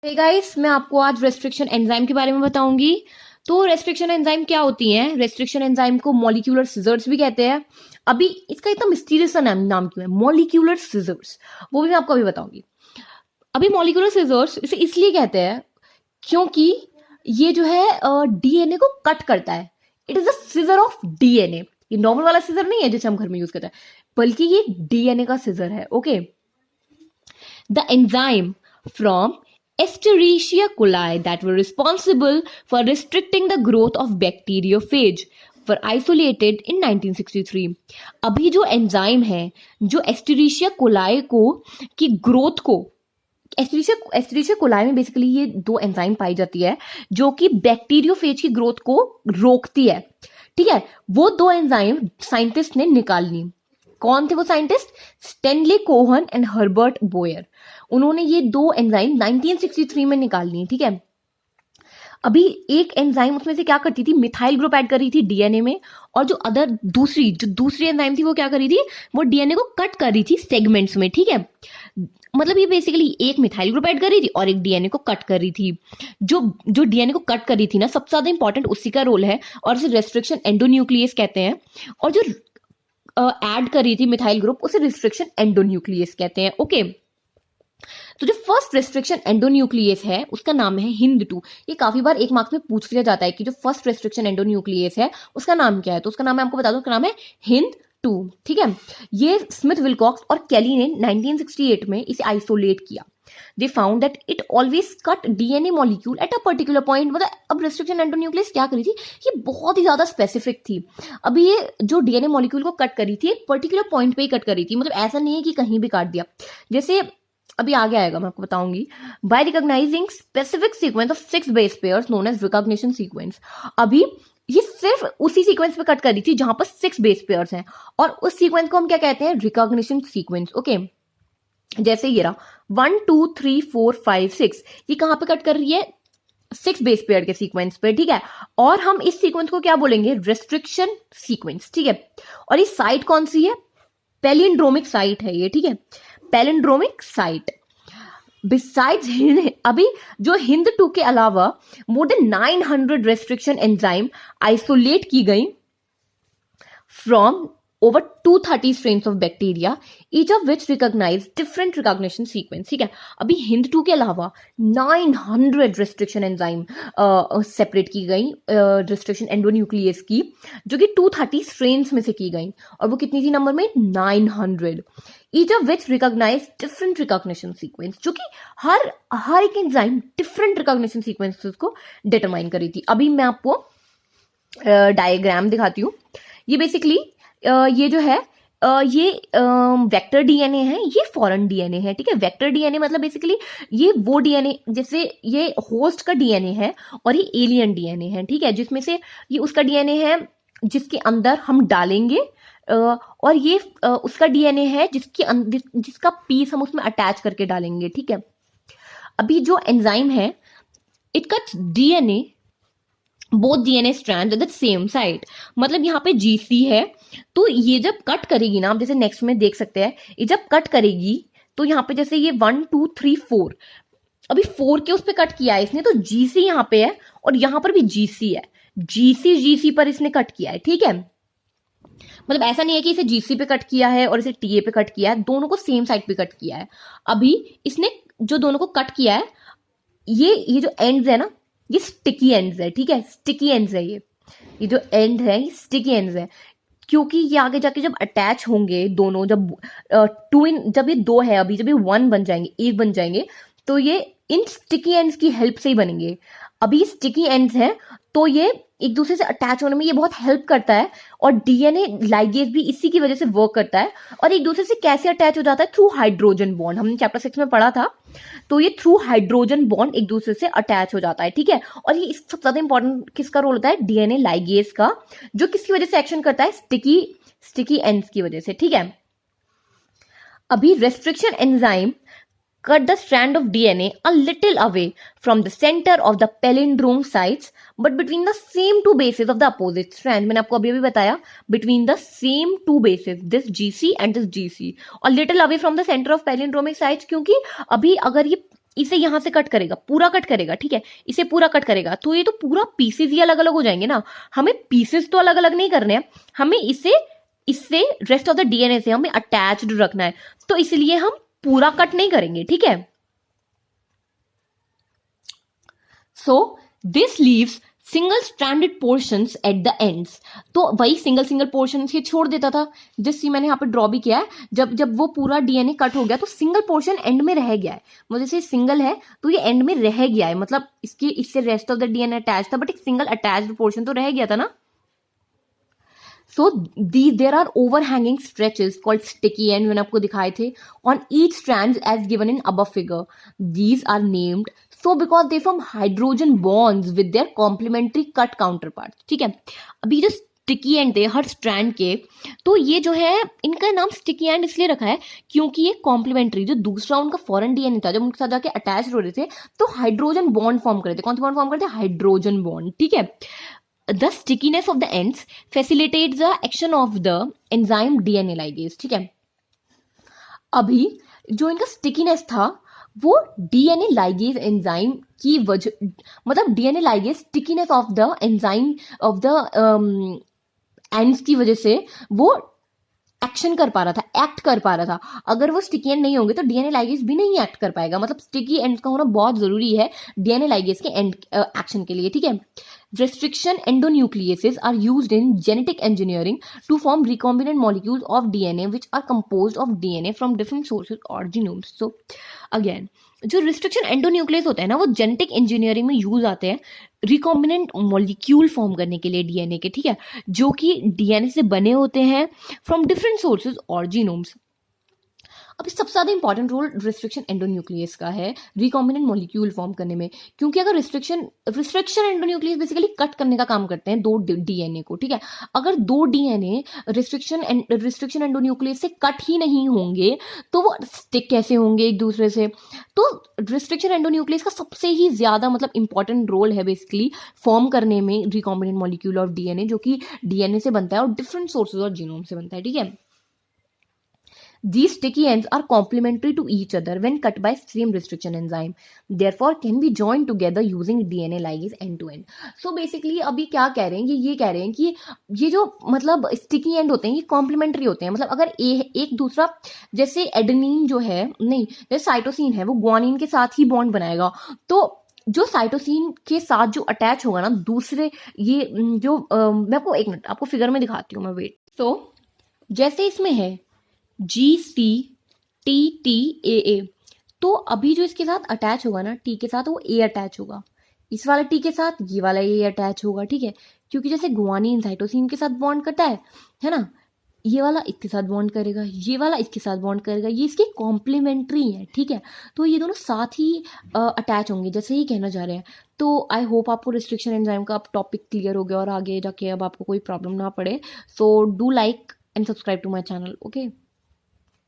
Hey guys, मैं आपको आज रेस्ट्रिक्शन एंजाइम के बारे में बताऊंगी। तो रेस्ट्रिक्शन एंजाइम क्या होती हैं? रेस्ट्रिक्शन एंजाइम को मॉलिक्यूलर सिजर्स भी कहते हैं। अभी इसका इतना मिस्टीरियस सा नाम क्यों है मॉलिक्यूलर सिजर्स, वो भी मैं आपको अभी बताऊंगी। अभी मॉलिक्यूलर सिजर्स इसे इसलिए कहते हैं क्योंकि ये जो है डीएनए को कट करता है। It is a scissor of DNA. ये नॉर्मल वाला सिजर नहीं है जिसे हम घर में यूज करते हैं, बल्कि ये डीएनए का सिजर है। Okay, the enzyme from Escherichia coli that were responsible for restricting the growth of bacteriophage were isolated in 1963। अभी जो एंजाइम है जो एस्टेरिशिया कोलाई को की ग्रोथ को एस्टेरिशिया कोलाई में बेसिकली ये दो एंजाइम पाई जाती है जो कि बैक्टीरियोफेज की ग्रोथ को रोकती है। ठीक है, वो दो एंजाइम साइंटिस्ट ने निकाल ली। कौन थे वो scientist? Stanley Cohen and Herbert Boyer. उन्होंने ये दो एंजाइम 1963 में निकाल ली। ठीक है, अभी एक एंजाइम उसमें से क्या करती थी, मिथाइल ग्रुप ऐड कर रही थी डीएनए में, और जो दूसरी एंजाइम थी वो क्या कर रही थी, वो डीएनए को कट कर रही थी सेगमेंट्स में। ठीक है, मतलब ये बेसिकली एक मिथाइल ग्रुप ऐड कर रही थी और एक डीएनए को कट कर रही थी। जो डीएनए को कट कर रही थी ना, सबसे ज्यादा इंपॉर्टेंट उसी का रोल है और इसे रेस्ट्रिक्शन एंडोन्यूक्लियस कहते हैं। और जो ऐड कर रही थी मिथाइल ग्रुप, उसे रिस्ट्रिक्शन एंडोन्यूक्लियस कहते हैं। ओके, तो जो फर्स्ट रेस्ट्रिक्शन एंडोन्यूक्लियस है उसका नाम है हिंद 2। ये काफी बार एक मार्क्स में पूछ लिया जाता है कि जो फर्स्ट रेस्ट्रिक्शन एंडोन्यूक्लियस है उसका नाम क्या है, तो उसका नाम मैं आपको बता दूं, उसका नाम है हिंद 2। ठीक है, ये स्मिथ विलकॉक्स और केली ने 1968 में इसे आइसोलेट किया। They found that it always cut DNA molecule at a particular point. मतलब अब रेस्ट्रिक्शन एंडोन्यूक्लियस क्या करी थी, ये बहुत ही ज्यादा स्पेसिफिक थी। अभी ये जो डीएनए मॉलिक्यूल को कट करी थी एक पर्टिकुलर पॉइंट पे ही कट करी थी, मतलब ऐसा नहीं है कि कहीं भी काट दिया। जैसे अभी आगे आएगा, मैं आपको बताऊंगी। By recognising specific sequence of 6 base pairs known as recognition sequence. अभी ये सिर्फ उसी सीक्वेंस पे कट करी थी जहां पर 6 बेस पेयर्स हैं, और उस सीक्वेंस को हम क्या कहते हैं, रिकॉग्निशन सीक्वेंस। ओके, जैसे ये रहा 1 2 3 4 5 6, ये कहां पे कट कर रही है, 6 बेस पेयर के सीक्वेंस पे। ठीक है, और हम इस सीक्वेंस को क्या बोलेंगे, रेस्ट्रिक्शन सीक्वेंस। ठीक है, और ये साइट कौन सी है, पैलिंड्रोमिक साइट है ये। ठीक है, पैलिंड्रोमिक साइट। बिसाइड्स अभी जो हिंद 2 के अलावा more than 900 restriction enzyme isolate की गई from over 230 strains of bacteria, each of which recognize different recognition sequence। ठीक है, अभी हिंद 2 के अलावा 900 रेस्ट्रिक्शन एंजाइम सेपरेट की गई, रेस्ट्रिक्शन एंडोन्यूक्लियस की, जो कि 230 स्ट्रेन्स में से की गई, और वो कितनी थी नंबर में, 900। Each of which recognise different recognition sequence, जो कि हर एक एंजाइम डिफरेंट रिकॉग्निशन सीक्वेंसेस को डिटरमाइन करी थी। अभी मैं आपको डायग्राम दिखाती हूँ। ये बेसिकली ये जो है ये वेक्टर डीएनए है, ये फॉरेन डीएनए है। ठीक है, वेक्टर डीएनए मतलब बेसिकली ये वो डीएनए, जैसे ये होस्ट का डीएनए है और ये एलियन डीएनए है। ठीक है, जिसमें से ये उसका डीएनए है जिसके अंदर हम डालेंगे, और ये उसका डीएनए है जिसका पीस हम उसमें अटैच करके डालेंगे। ठीक है, अभी जो एंजाइम है it cuts DNA both DNA strand at the same site. मतलब यहाँ पे जीसी है, तो ये जब कट करेगी ना, आप जैसे नेक्स्ट में देख सकते हैं, ये जब कट करेगी तो यहाँ पे जैसे ये 1 2 3 4, अभी 4 के उस पे कट किया है इसने, तो जीसी यहाँ पे है और यहाँ पर भी जीसी है, जीसी पर इसने कट किया है। ठीक है, मतलब ऐसा नहीं है कि इसे जीसी पे कट किया है और इसे टीए पे कट किया है, दोनों को सेम साइड पे कट किया है। अभी इसने जो दोनों को कट किया है, ये जो एंड्स है ना, ये स्टिकी एंड्स है। ठीक है, स्टिकी एंड्स है ये जो एंड है ये स्टिकी एंड्स है, क्योंकि ये आगे जाके जब अटैच होंगे दोनों, जब ये 2 है, अभी जब ये 1 बन जाएंगे, 1 बन जाएंगे, तो ये इन स्टिकी एंड्स की हेल्प से ही बनेंगे। अभी स्टिकी एंड्स हैं तो ये एक दूसरे से अटैच होने में ये बहुत हेल्प करता है, और डीएनए लाइगेज भी इसी की वजह से वर्क करता है। और एक दूसरे से कैसे अटैच हो जाता है, थ्रू हाइड्रोजन बॉन्ड, हमने चैप्टर 6 में पढ़ा था। तो ये थ्रू हाइड्रोजन बॉन्ड एक दूसरे से अटैच हो जाता है। ठीक है, और ये सबसे ज्यादा इंपॉर्टेंट किसका रोल होता है, डीएनए लाइगेज का, जो किसकी वजह से एक्शन करता है, स्टिकी एंड्स की वजह से। ठीक है, अभी restriction enzyme cut the strand of DNA a little away from the center of the palindrome sites, but between the same 2 bases of the opposite strand। मैंने आपको अभी बताया, between the same 2 bases, this GC and this GC, और little away from the center of palindromic sites, क्योंकि अभी अगर ये इसे यहां से कट करेगा, पूरा कट करेगा, ठीक है, इसे पूरा कट करेगा, तो ये तो पूरा पीसेस ही अलग अलग हो जाएंगे ना। हमें पीसेस तो अलग अलग नहीं करने हैं, हमें इसे इससे रेस्ट ऑफ द डीएनए से हमें अटैच्ड रखना है, तो इसलिए हम पूरा कट नहीं करेंगे, ठीक है। So this leaves single stranded portions at the ends, तो वही सिंगल सिंगल पोर्शंस ये छोड़ देता था, जिससे मैंने यहाँ पे ड्रॉ भी किया है। जब जब वो पूरा डीएनए कट हो गया तो सिंगल पोर्शन एंड में रह गया है, मतलब जैसे सिंगल है तो ये एंड में रह गया है, मतलब इसके इससे rest of the DNA attach था, बट एक सिंगल अटैच्ड पोर्शन तो रह गया था ना। So there are overhanging stretches called sticky end, मैंने आपको दिखाए थे, on each strand as given in above figure. These are named so because they form hydrogen bonds with their complementary cut counterparts. ठीक है, अभी जो स्टिकी एंड थे हर strand के, तो ये जो है इनका नाम स्टिकी एंड इसलिए रखा है क्योंकि ये कॉम्प्लीमेंट्री, जो दूसरा उनका फॉरेन डीएनए था जब उनके साथ जाके अटैच हो रहे थे तो हाइड्रोजन बॉन्ड फॉर्म कर रहे थे। कौन सी बॉन्ड फॉर्म करते हैं? हाइड्रोजन बॉन्ड, ठीक है। The stickiness of the ends facilitates the action of the enzyme DNA ligase, ठीक है। अभी जो इनका स्टिकीनेस था वो डीएनए लाइगेज एंजाइम की वजह, मतलब DNA ligase stickiness of the enzyme of the ends की वजह से वो एक्शन कर पा रहा था, एक्ट कर पा रहा था। अगर वो स्टिकी एंड नहीं होंगे तो डीएनए लाइगेज भी नहीं एक्ट कर पाएगा, मतलब स्टिकी एंड्स का होना बहुत जरूरी है डीएनए लाइगेज के एंड एक्शन के लिए, ठीक है। Restriction endonucleases are used in genetic engineering to form recombinant molecules of DNA which are composed of DNA from different sources or genomes. So again, जो रिस्ट्रिक्शन एंडोन्यूक्लियस होता है ना वो जेनेटिक इंजीनियरिंग में यूज आते हैं रिकॉम्बिनेंट मॉलिक्यूल फॉर्म करने के लिए डीएनए के, ठीक है, जो कि डीएनए से बने होते हैं फ्रॉम डिफरेंट सोर्सेज और जीनोम्स। अब सबसे ज्यादा इंपॉर्टेंट रोल रिस्ट्रिक्शन एंडोन्यूक्लियस का है रिकॉम्बिनेंट मॉलिक्यूल फॉर्म करने में, क्योंकि अगर रिस्ट्रिक्शन एंडोन्यूक्लियस बेसिकली कट करने का काम करते हैं दो डीएनए को, ठीक है। अगर दो डीएनए रिस्ट्रिक्शन एंडोन्यूक्लियस से कट ही नहीं होंगे तो वो स्टिक कैसे होंगे एक दूसरे से। तो रिस्ट्रिक्शन एंडोन्यूक्लियस का सबसे ही ज्यादा मतलब इंपॉर्टेंट रोल है बेसिकली फॉर्म करने में रिकॉम्बिनेंट मॉलिक्यूल ऑफ डीएनए, जो कि डीएनए से बनता है और डिफरेंट सोर्सेज और जीनोम से बनता है, ठीक है। These sticky ends are complementary to each other when cut by same restriction enzyme, therefore can be joined together using DNA ligase end to end. So basically अभी क्या कह रहे हैं, ये कह रहे हैं कि ये जो मतलब sticky end होते हैं ये complementary होते हैं, मतलब अगर एक दूसरा, जैसे एडेनिन जो है, नहीं जैसे साइटोसिन है वो ग्वानिन के साथ ही बॉन्ड बनाएगा, तो जो साइटोसिन के साथ जो अटैच होगा ना दूसरे, ये जो मैं आपको एक मिनट आपको फिगर में दिखाती हूँ मैं, वेट। तो जैसे इसमें है GCTTAA, तो अभी जो इसके साथ अटैच होगा ना टी के साथ वो ए अटैच होगा, इस वाले टी के साथ ये वाला ए अटैच होगा, ठीक है, क्योंकि जैसे गुआनिन साइटोसिन के साथ बॉन्ड करता है ना, ये वाला इसके साथ बॉन्ड करेगा, ये वाला इसके साथ बॉन्ड करेगा, ये इसके कॉम्प्लीमेंट्री है, ठीक है, तो ये दोनों साथ ही अटैच होंगे, जैसे ही कहना चाह रहे हैं। तो आई होप आपको रिस्ट्रिक्शन एंजाइम का टॉपिक क्लियर हो गया और आगे जाके अब आपको कोई प्रॉब्लम ना पड़े। So do like and subscribe to my channel, okay.